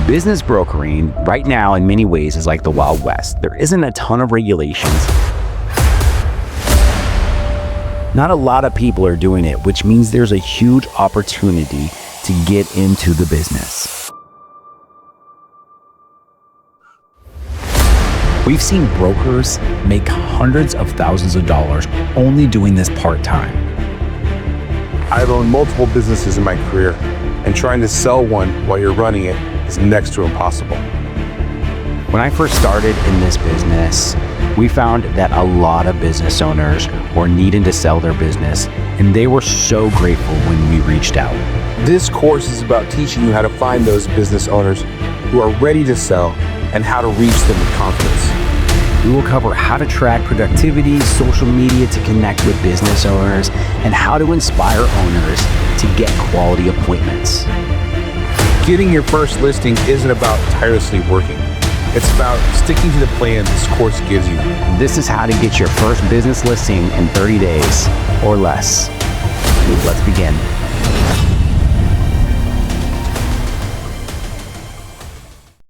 Business brokering right now in many ways is like the Wild West. There isn't a ton of regulations. Not a lot of people are doing it, which means there's a huge opportunity to get into the business. We've seen brokers make hundreds of thousands of dollars only doing this part-time. I've owned multiple businesses in my career, and trying to sell one while you're running it is next to impossible. When I first started in this business, we found that a lot of business owners were needing to sell their business, and they were so grateful when we reached out. This course is about teaching you how to find those business owners who are ready to sell and how to reach them with confidence. We will cover how to track productivity, social media to connect with business owners, and how to inspire owners to get quality appointments. Getting your first listing isn't about tirelessly working. It's about sticking to the plan this course gives you. This is how to get your first business listing in 30 days or less. Let's begin.